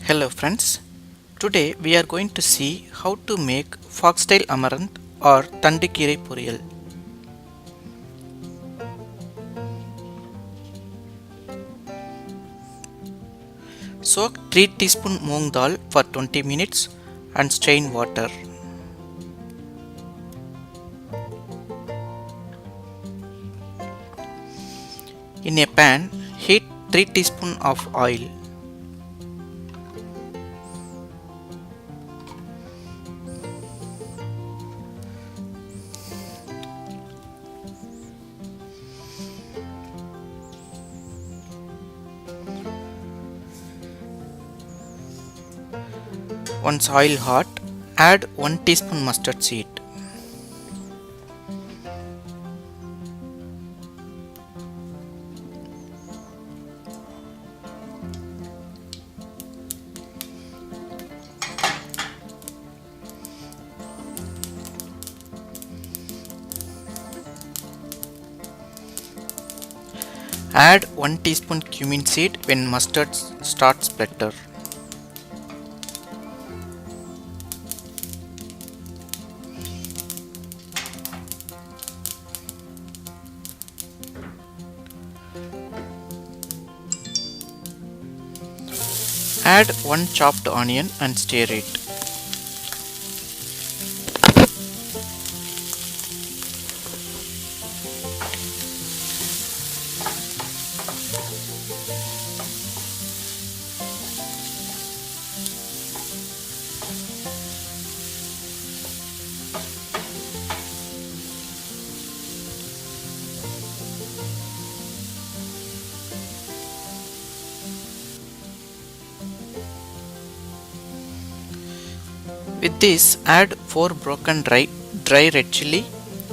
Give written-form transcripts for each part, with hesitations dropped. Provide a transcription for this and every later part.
Hello friends, today we are going to see how to make foxtail amaranth or tandikirai poriyal. Soak 3 teaspoon moong dal for 20 minutes and strain water. In a pan, heat 3 teaspoon of oil. Once oil hot, add 1 teaspoon mustard seed. Add 1 teaspoon cumin seed when mustard starts splatter. Add 1 chopped onion and stir it. With this, add 4 broken dry red chilli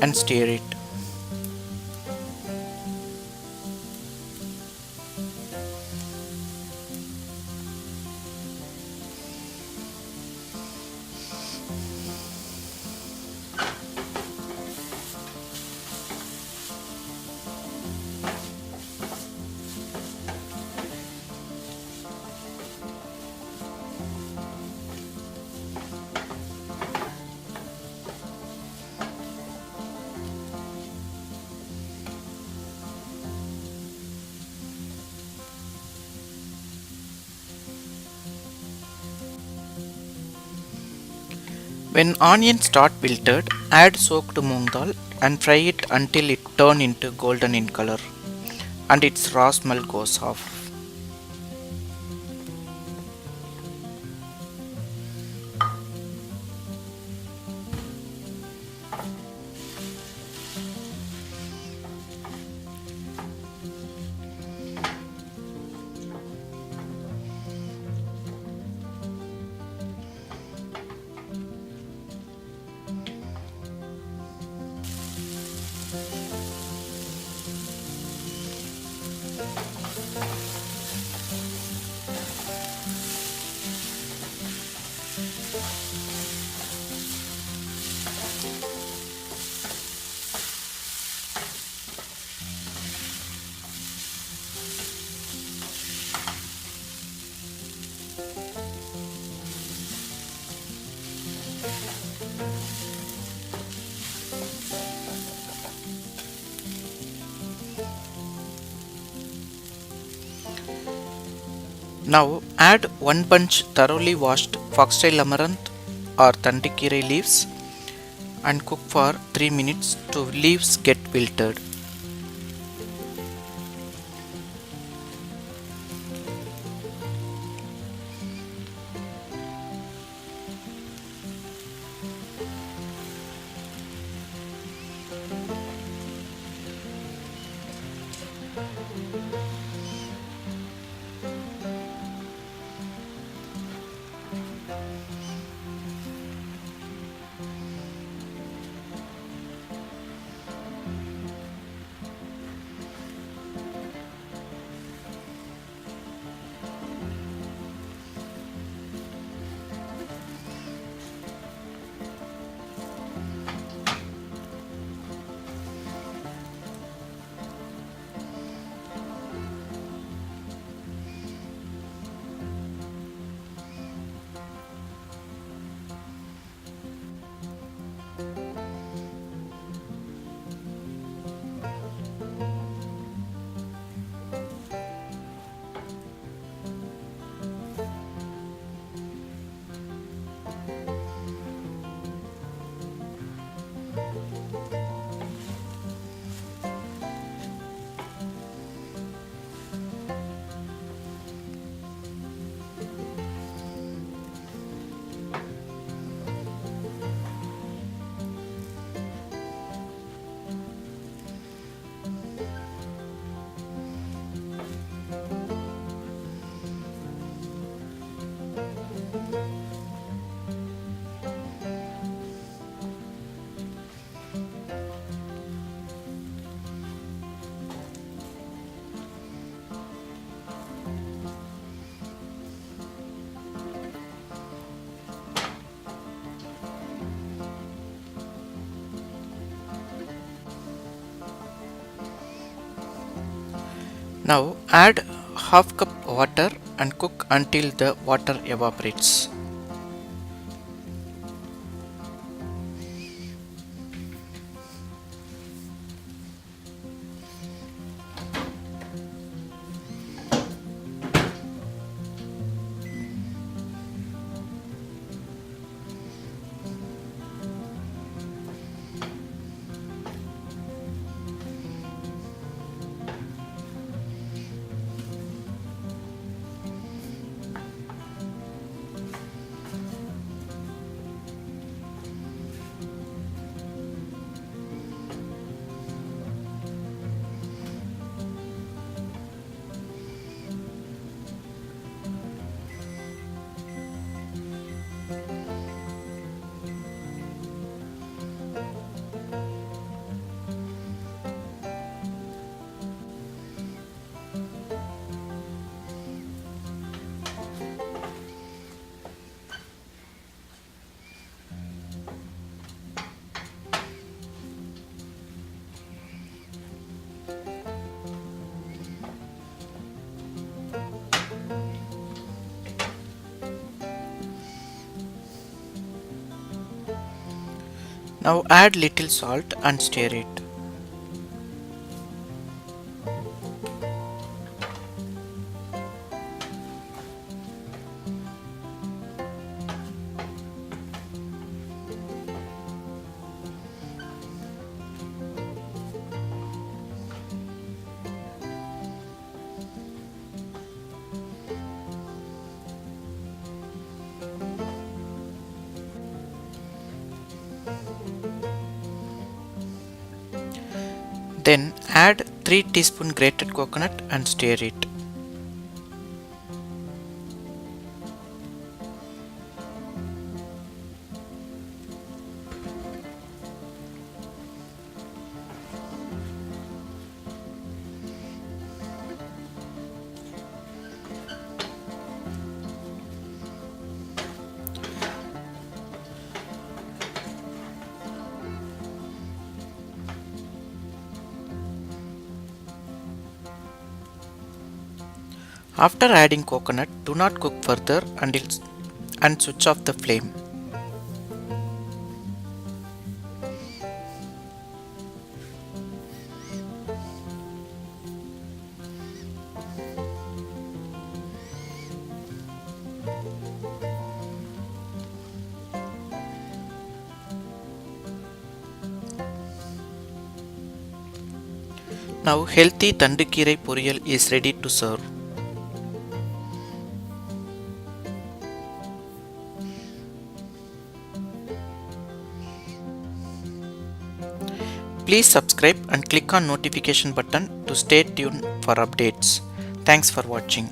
and stir it. When onions start wilted, add soaked moong dal and fry it until it turns into golden in color and its raw smell goes off. Now add 1 bunch thoroughly washed foxtail amaranth or tandikirai leaves and cook for 3 minutes to leaves get wilted. Now add half cup water and cook until the water evaporates. Now add little salt and stir it. Then add 3 teaspoon grated coconut and stir it. After adding coconut, do not cook further and switch off the flame. Now healthy tandukirai poriyal is ready to serve. Please subscribe and click on notification button to stay tuned for updates. Thanks for watching.